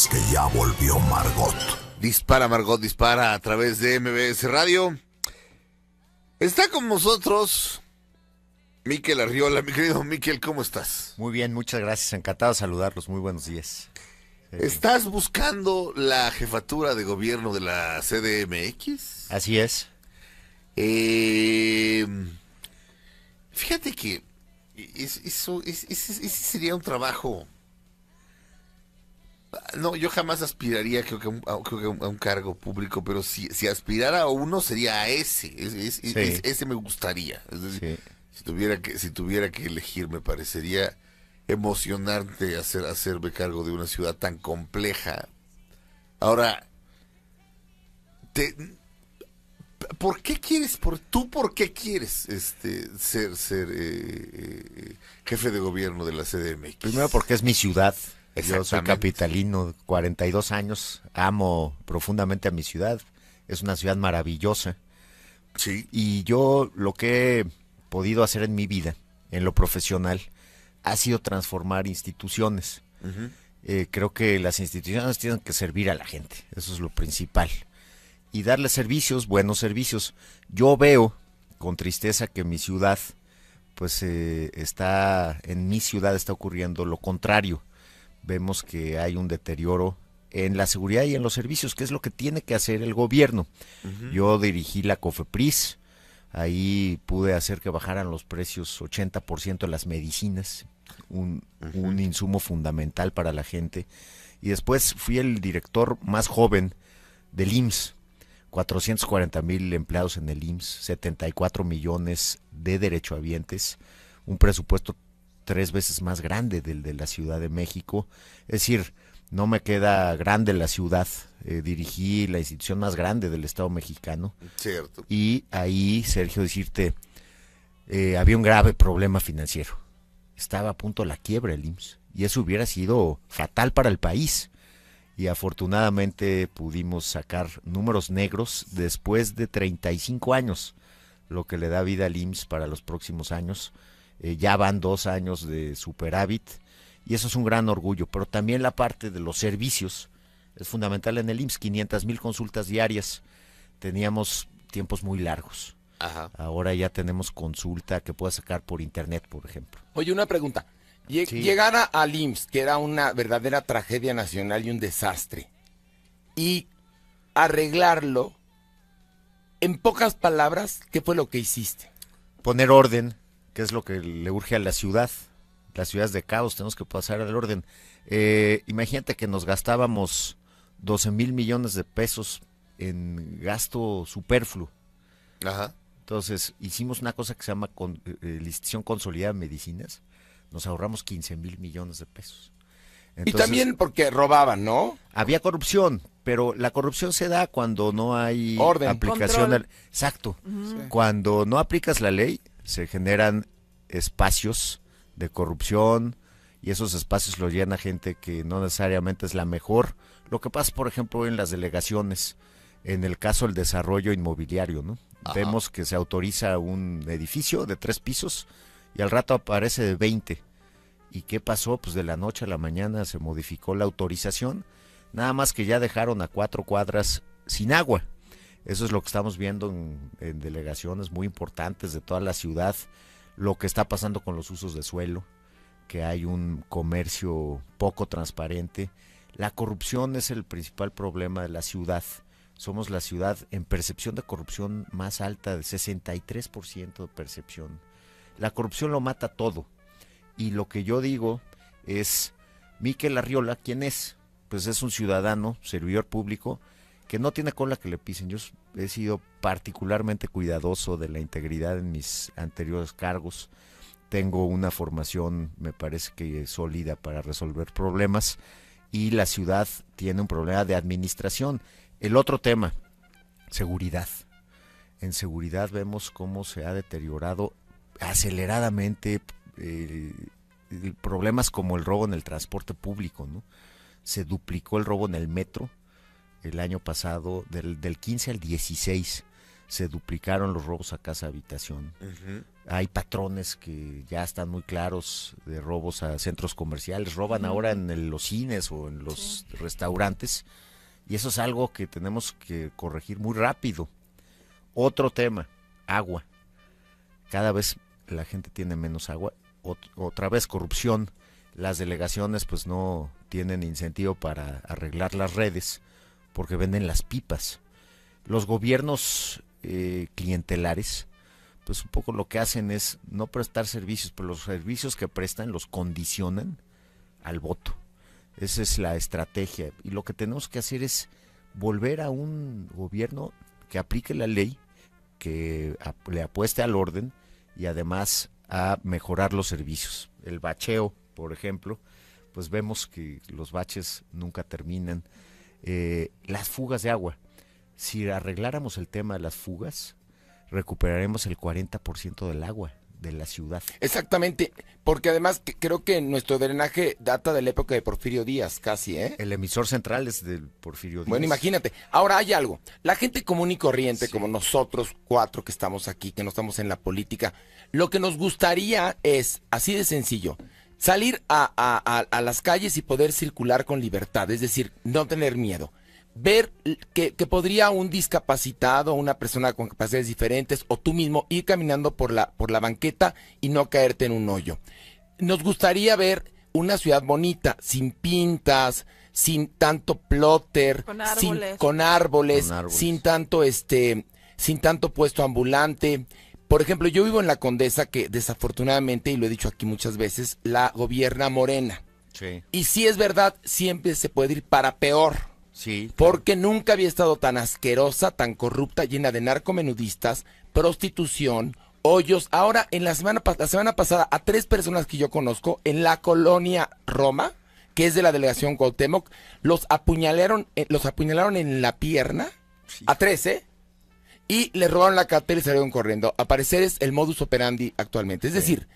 Es que ya volvió Margot. Dispara, Margot, dispara a través de MBS Radio. Está con nosotros Miquel Arriola. Mi querido Miquel, ¿cómo estás? Muy bien, muchas gracias. Encantado de saludarlos. Muy buenos días. ¿Estás buscando la jefatura de gobierno de la CDMX? Así es. Fíjate que ese sería un trabajo. No, yo jamás aspiraría, creo que a un cargo público, pero si aspirara a uno sería a ese. Ese me gustaría. Es decir, Sí. si tuviera que elegir, me parecería emocionante hacerme cargo de una ciudad tan compleja. Ahora, ¿por qué quieres ser jefe de gobierno de la CDMX? Primero porque es mi ciudad. Yo soy Exactamente. capitalino, 42 años. Amo profundamente a mi ciudad. Es una ciudad maravillosa. Sí. Y yo lo que he podido hacer en mi vida, en lo profesional, ha sido transformar instituciones. Creo que las instituciones tienen que servir a la gente. Eso es lo principal. Y darle servicios, buenos servicios. Yo veo con tristeza que mi ciudad, pues en mi ciudad está ocurriendo lo contrario. Vemos que hay un deterioro en la seguridad y en los servicios, que es lo que tiene que hacer el gobierno. Yo dirigí la COFEPRIS, ahí pude hacer que bajaran los precios 80% de las medicinas, un insumo fundamental para la gente. Y después fui el director más joven del IMSS, 440,000 empleados en el IMSS, 74 millones de derechohabientes, un presupuesto 3 veces más grande del de la Ciudad de México. Es decir, no me queda grande la ciudad. Dirigí la institución más grande del Estado mexicano. Cierto. Y ahí, Sergio, decirte, había un grave problema financiero. Estaba a punto de la quiebra el IMSS. Y eso hubiera sido fatal para el país. Y afortunadamente pudimos sacar números negros después de 35 años, lo que le da vida al IMSS para los próximos años. Ya van 2 años de superávit y eso es un gran orgullo, pero también la parte de los servicios es fundamental en el IMSS. 500,000 consultas diarias, teníamos tiempos muy largos. Ajá. Ahora ya tenemos consulta que puedes sacar por internet, por ejemplo. Oye, una pregunta. Sí. Llegar al IMSS, que era una verdadera tragedia nacional y un desastre, y arreglarlo, en pocas palabras, ¿qué fue lo que hiciste? Poner orden, que es lo que le urge a la ciudad. Las ciudades de caos, tenemos que pasar al orden. Imagínate que nos gastábamos 12,000 millones de pesos en gasto superfluo. Ajá. Entonces hicimos una cosa que se llama licitación consolidada de medicinas. Nos ahorramos 15,000 millones de pesos. Entonces, Y también porque robaban, ¿no? había corrupción, pero la corrupción se da cuando no hay Orden. aplicación. Control. Exacto. Cuando no aplicas la ley, se generan espacios de corrupción y esos espacios los llena gente que no necesariamente es la mejor. Lo que pasa, por ejemplo, en las delegaciones, en el caso del desarrollo inmobiliario, ¿no? Ajá. Vemos que se autoriza un edificio de 3 pisos y al rato aparece de 20. ¿Y qué pasó? Pues de la noche a la mañana se modificó la autorización, nada más que ya dejaron a 4 cuadras sin agua. Eso es lo que estamos viendo en delegaciones muy importantes de toda la ciudad, lo que está pasando con los usos de suelo, que hay un comercio poco transparente. La corrupción es el principal problema de la ciudad. Somos la ciudad en percepción de corrupción más alta, de 63% de percepción. La corrupción lo mata todo. Y lo que yo digo es, Miquel Arriola, ¿quién es? Pues es un ciudadano, servidor público, que no tiene cola que le pisen. Yo he sido particularmente cuidadoso de la integridad en mis anteriores cargos. Tengo una formación, me parece que sólida para resolver problemas, y la ciudad tiene un problema de administración. El otro tema, seguridad. En seguridad vemos cómo se ha deteriorado aceleradamente, problemas como el robo en el transporte público, ¿no? Se duplicó el robo en el metro el año pasado, del 15 al 16 se duplicaron los robos a casa habitación. Hay patrones que ya están muy claros de robos a centros comerciales, roban ahora en los cines o en los restaurantes, y eso es algo que tenemos que corregir muy rápido. Otro tema, agua. Cada vez la gente tiene menos agua. Otra vez corrupción. Las delegaciones pues no tienen incentivo para arreglar las redes porque venden las pipas. Los gobiernos clientelares pues un poco lo que hacen es no prestar servicios, pero los servicios que prestan los condicionan al voto. Esa es la estrategia, y lo que tenemos que hacer es volver a un gobierno que aplique la ley, que le apueste al orden y además a mejorar los servicios. El bacheo, por ejemplo, pues vemos que los baches nunca terminan. Las fugas de agua. Si arregláramos el tema de las fugas, recuperaremos el 40% del agua de la ciudad. Exactamente, porque además creo que nuestro drenaje data de la época de Porfirio Díaz, casi, ¿eh? El emisor central es del Porfirio Díaz. Bueno, imagínate. Ahora hay algo. La gente común y corriente, como nosotros cuatro que estamos aquí, que no estamos en la política, lo que nos gustaría es, así de sencillo, salir a las calles y poder circular con libertad, es decir, no tener miedo. Ver que podría un discapacitado, una persona con capacidades diferentes o tú mismo ir caminando por la banqueta y no caerte en un hoyo. Nos gustaría ver una ciudad bonita, sin pintas, sin tanto plotter, con árboles, sin tanto puesto ambulante. Por ejemplo, yo vivo en la Condesa, que desafortunadamente, y lo he dicho aquí muchas veces, la gobierna Morena. Sí. Y sí es verdad, siempre se puede ir para peor. Sí, Porque nunca había estado tan asquerosa, tan corrupta, llena de narcomenudistas, prostitución, hoyos. Ahora, la semana pasada, a 3 personas que yo conozco en la colonia Roma, que es de la delegación Cuauhtémoc, los apuñalaron en la pierna, sí. A 3, ¿eh? Y le robaron la cartera y salieron corriendo. A parecer es el modus operandi actualmente. Es decir,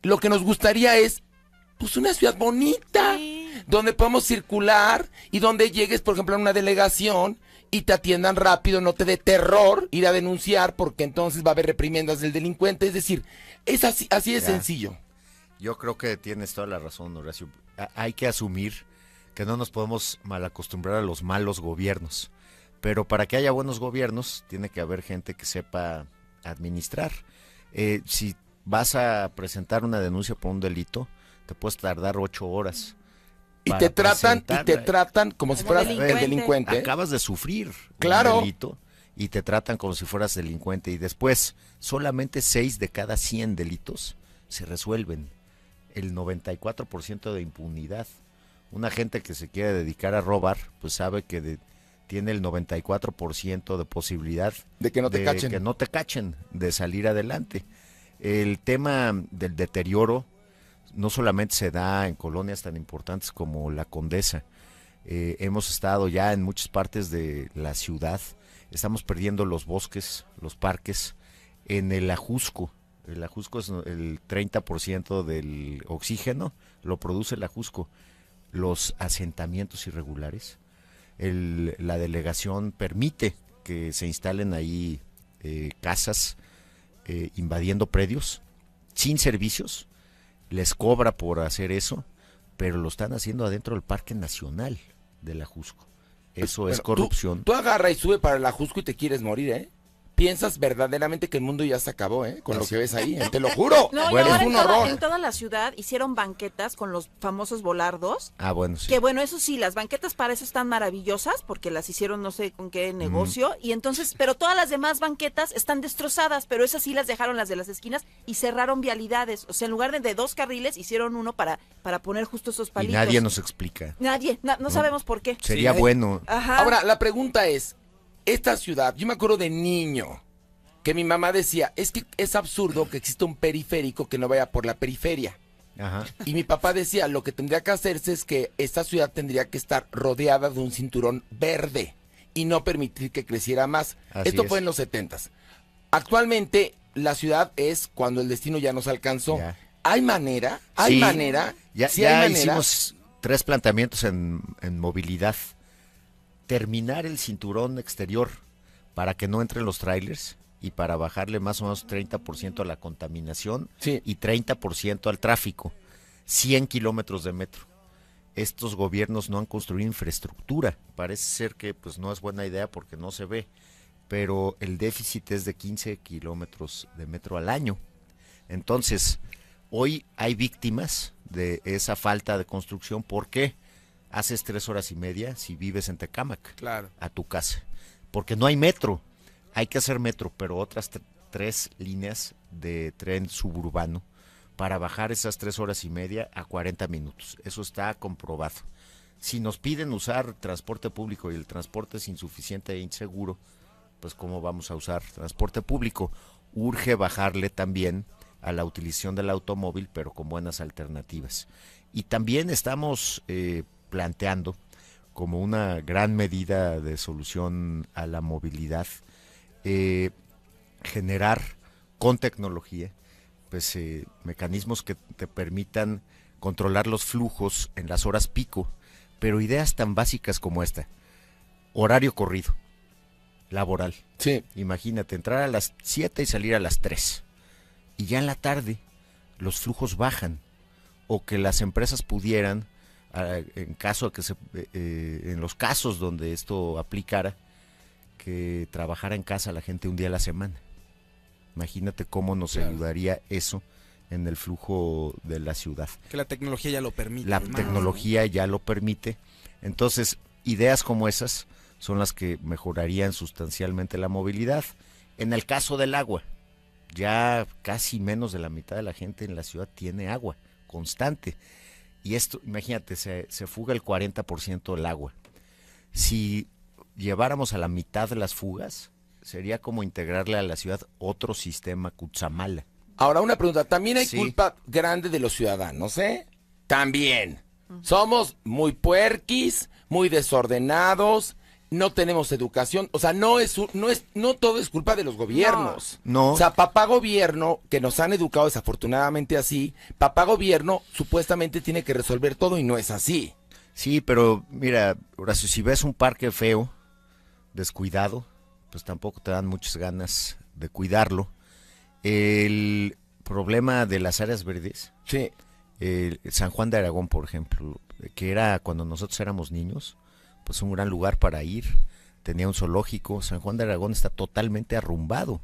lo que nos gustaría es, pues, una ciudad bonita. Sí. Donde podamos circular y donde llegues, por ejemplo, a una delegación y te atiendan rápido, no te dé terror ir a denunciar, porque entonces va a haber reprimendas del delincuente. Es decir, es así de sencillo. Yo creo que tienes toda la razón, Horacio. Hay que asumir que no nos podemos malacostumbrar a los malos gobiernos, pero para que haya buenos gobiernos tiene que haber gente que sepa administrar. Si vas a presentar una denuncia por un delito, te puedes tardar 8 horas. Y te tratan como si fueras el delincuente. Acabas de sufrir un delito y te tratan como si fueras delincuente. Y después, solamente 6 de cada 100 delitos se resuelven. El 94% de impunidad. Una gente que se quiere dedicar a robar, pues sabe que tiene el 94% de posibilidad de que no te cachen, de salir adelante. El tema del deterioro no solamente se da en colonias tan importantes como la Condesa. Hemos estado ya en muchas partes de la ciudad. Estamos perdiendo los bosques, los parques. En el Ajusco. El Ajusco es el 30% del oxígeno, lo produce el Ajusco. Los asentamientos irregulares. La delegación permite que se instalen ahí casas invadiendo predios sin servicios. Les cobra por hacer eso, pero lo están haciendo adentro del Parque Nacional del Ajusco. Eso es corrupción. Tú agarra y sube para el Ajusco y te quieres morir, ¿eh? Piensas verdaderamente que el mundo ya se acabó, ¿eh? Con lo que ves ahí, ¿eh? Te lo juro. No, bueno, es un horror. En toda la ciudad hicieron banquetas con los famosos volardos. Ah, bueno, sí. Que bueno, eso sí, las banquetas para eso están maravillosas, porque las hicieron no sé con qué negocio, y entonces, pero todas las demás banquetas están destrozadas, pero esas sí las dejaron, las de las esquinas, y cerraron vialidades. O sea, en lugar de 2 carriles, hicieron uno para poner justo esos palitos. Y nadie nos explica. Nadie, no sabemos por qué. Sería bueno. Ajá. Ahora, la pregunta es, esta ciudad, yo me acuerdo de niño, que mi mamá decía, es que es absurdo que exista un periférico que no vaya por la periferia. Ajá. Y mi papá decía, lo que tendría que hacerse es que esta ciudad tendría que estar rodeada de un cinturón verde y no permitir que creciera más. Esto fue en los 70s. Actualmente, la ciudad es cuando el destino ya nos alcanzó. Ya. ¿Hay manera? ¿Hay manera? Ya, ¿Sí ya hay manera? Hicimos 3 planteamientos en movilidad. Terminar el cinturón exterior, para que no entren los trailers y para bajarle más o menos 30% a la contaminación Sí. y 30% al tráfico. 100 kilómetros de metro. Estos gobiernos no han construido infraestructura. Parece ser que pues no es buena idea porque no se ve, pero el déficit es de 15 kilómetros de metro al año. Entonces, hoy hay víctimas de esa falta de construcción. ¿Por qué? Haces 3 horas y media si vives en Tecámac Claro. a tu casa, porque no hay metro. Hay que hacer metro, pero otras 3 líneas de tren suburbano para bajar esas 3 horas y media a 40 minutos. Eso está comprobado. Si nos piden usar transporte público y el transporte es insuficiente e inseguro, pues ¿cómo vamos a usar transporte público? Urge bajarle también a la utilización del automóvil, pero con buenas alternativas. Y también estamos planteando como una gran medida de solución a la movilidad, generar con tecnología pues mecanismos que te permitan controlar los flujos en las horas pico, pero ideas tan básicas como esta: horario corrido laboral. Sí. Imagínate, entrar a las 7 y salir a las 3. Y ya en la tarde los flujos bajan. O que las empresas pudieran, en caso de que en los casos donde esto aplicara, que trabajara en casa la gente un día a la semana. Imagínate cómo nos ayudaría eso en el flujo de la ciudad. Que la tecnología ya lo permite. La ¿no? tecnología ya lo permite. Entonces, ideas como esas son las que mejorarían sustancialmente la movilidad. En el caso del agua, ya casi menos de la mitad de la gente en la ciudad tiene agua constante. Y esto, imagínate, se fuga el 40% del agua. Si lleváramos a la mitad de las fugas, sería como integrarle a la ciudad otro sistema Cutzamala. Ahora una pregunta, también hay Sí. culpa grande de los ciudadanos, ¿eh? También. Somos muy puerquis, muy desordenados, no tenemos educación, o sea, no todo es culpa de los gobiernos. No. O sea, papá gobierno, que nos han educado desafortunadamente así, papá gobierno supuestamente tiene que resolver todo y no es así. Sí, pero mira, Horacio, si ves un parque feo, descuidado, pues tampoco te dan muchas ganas de cuidarlo. El problema de las áreas verdes, Sí. San Juan de Aragón, por ejemplo, que era cuando nosotros éramos niños, pues un gran lugar para ir, tenía un zoológico. San Juan de Aragón está totalmente arrumbado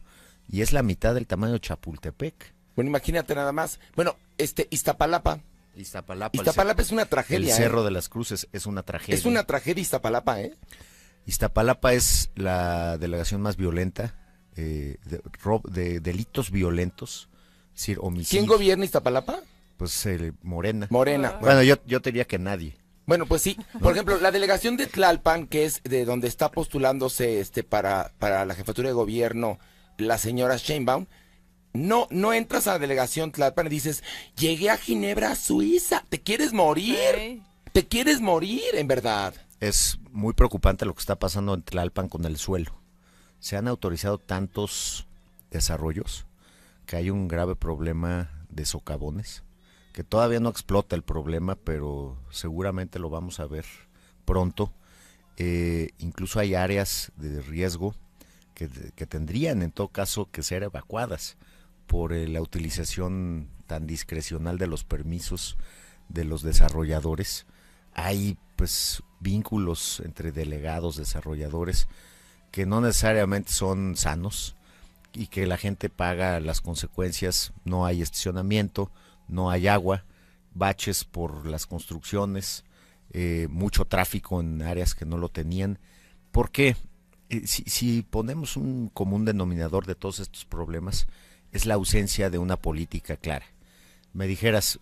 y es la mitad del tamaño de Chapultepec. Bueno, imagínate nada más. Bueno, Iztapalapa. Iztapalapa, Iztapalapa es una el tragedia. Cerro de las Cruces es una tragedia. Es una tragedia Iztapalapa, ¿eh? Iztapalapa es la delegación más violenta de delitos violentos, es decir, homicidios. ¿Quién gobierna Iztapalapa? Pues Morena. Morena. Bueno, yo te diría que nadie. Bueno, pues sí. Por ejemplo, la delegación de Tlalpan, que es de donde está postulándose para la jefatura de gobierno la señora Sheinbaum, no entras a la delegación Tlalpan y dices, llegué a Ginebra, Suiza, ¿te quieres morir? Sí. ¿Te quieres morir, en verdad? Es muy preocupante lo que está pasando en Tlalpan con el suelo. Se han autorizado tantos desarrollos que hay un grave problema de socavones, que todavía no explota el problema, pero seguramente lo vamos a ver pronto. Incluso hay áreas de riesgo que tendrían en todo caso que ser evacuadas por la utilización tan discrecional de los permisos de los desarrolladores. Hay pues vínculos entre delegados, desarrolladores, que no necesariamente son sanos y que la gente paga las consecuencias. No hay estacionamiento, no hay agua, baches por las construcciones, mucho tráfico en áreas que no lo tenían. ¿Por qué? Si ponemos un común denominador de todos estos problemas, es la ausencia de una política clara. Me dijeras,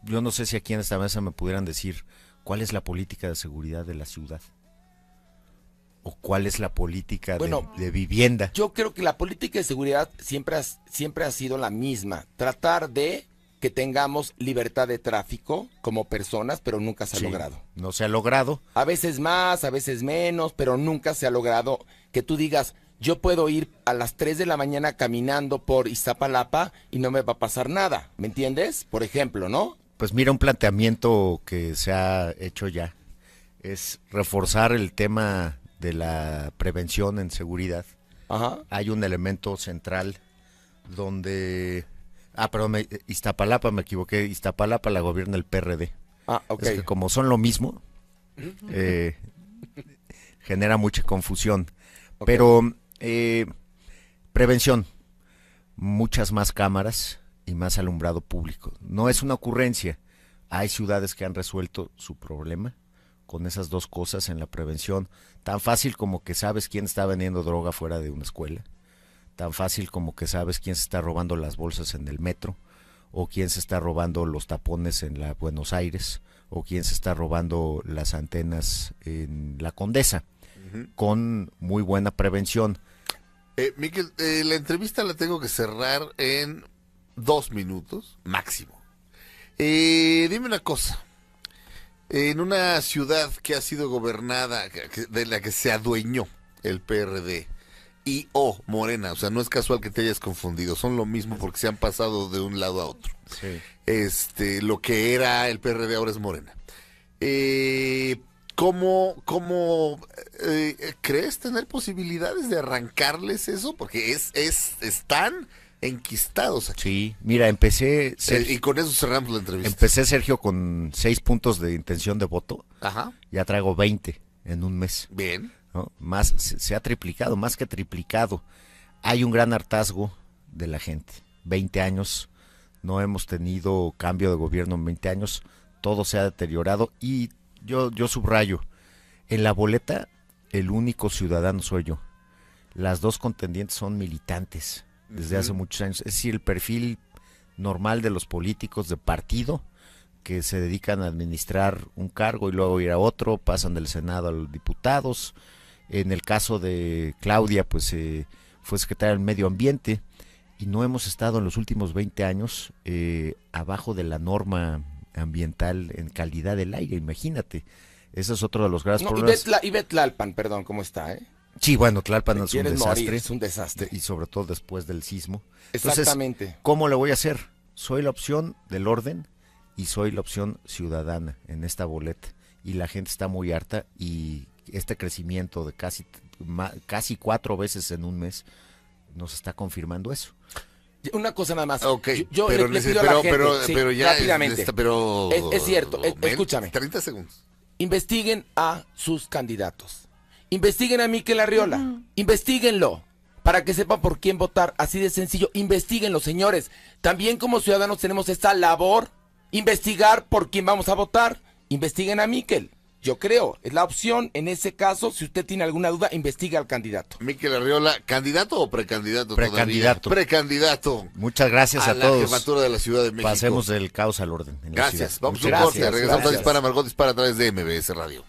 yo no sé si aquí en esta mesa me pudieran decir cuál es la política de seguridad de la ciudad o cuál es la política de vivienda. Yo creo que la política de seguridad siempre ha sido la misma. Tratar de que tengamos libertad de tráfico como personas, pero nunca se ha logrado. No se ha logrado. A veces más, a veces menos, pero nunca se ha logrado que tú digas, yo puedo ir a las 3 de la mañana caminando por Iztapalapa y no me va a pasar nada. ¿Me entiendes? Por ejemplo, ¿no? Pues mira, un planteamiento que se ha hecho ya es reforzar el tema de la prevención en seguridad, Ajá. hay un elemento central donde... perdón, Iztapalapa, me equivoqué. Iztapalapa la gobierna el PRD. Ok. Es que como son lo mismo, genera mucha confusión. Ok. Pero prevención, muchas más cámaras y más alumbrado público. No es una ocurrencia. Hay ciudades que han resuelto su problema con esas dos cosas en la prevención. Tan fácil como que sabes quién está vendiendo droga fuera de una escuela. Tan fácil como que sabes quién se está robando las bolsas en el metro, o quién se está robando los tapones en la Buenos Aires, o quién se está robando las antenas en la Condesa, con muy buena prevención. Miquel, la entrevista la tengo que cerrar en 2 minutos máximo. Dime una cosa. En una ciudad que ha sido gobernada, de la que se adueñó el PRD y Morena, o sea, no es casual que te hayas confundido, son lo mismo porque se han pasado de un lado a otro. Sí. Lo que era el PRD ahora es Morena. ¿Cómo crees tener posibilidades de arrancarles eso? Porque están enquistados aquí. Sí, mira, empecé, Y con eso cerramos la entrevista. Sergio, con 6 puntos de intención de voto. Ajá. Ya traigo 20 en un mes. Bien. ¿No? Más, se ha triplicado, más que triplicado. Hay un gran hartazgo de la gente. 20 años, no hemos tenido cambio de gobierno en 20 años, todo se ha deteriorado y yo subrayo, en la boleta el único ciudadano soy yo. Las dos contendientes son militantes desde hace muchos años. Es decir, el perfil normal de los políticos de partido que se dedican a administrar un cargo y luego ir a otro, pasan del Senado a los diputados. En el caso de Claudia, pues fue secretaria del Medio Ambiente y no hemos estado en los últimos 20 años abajo de la norma ambiental en calidad del aire, imagínate. Ese es otro de los graves problemas. Y ve Tlalpan, perdón, ¿cómo está, Sí, bueno, Tlalpan es un desastre. Morir, es un desastre. Y sobre todo después del sismo. Exactamente. Entonces, ¿cómo le voy a hacer? Soy la opción del orden y soy la opción ciudadana en esta boleta. Y la gente está muy harta y este crecimiento de casi 4 veces en un mes nos está confirmando eso. Una cosa nada más. Okay, Yo le pido a la gente, pero ya rápidamente. Es cierto, escúchame. 30 segundos. Investiguen a sus candidatos. Investiguen a Miquel Arriola. Investíguenlo. Para que sepan por quién votar. Así de sencillo. Investíguenlo, señores. También como ciudadanos tenemos esta labor. Investigar por quién vamos a votar. Investiguen a Miquel. Yo creo, es la opción en ese caso. Si usted tiene alguna duda, investigue al candidato. Miquel Arriola, ¿candidato o precandidato? Precandidato. Precandidato. Muchas gracias a la todos. jefatura de la Ciudad de México. Pasemos del caos al orden. En la Gracias. ciudad. Vamos a Muchas un corte. gracias. Regresamos a Gracias. Dispara, Margot Dispara a través de MBS Radio.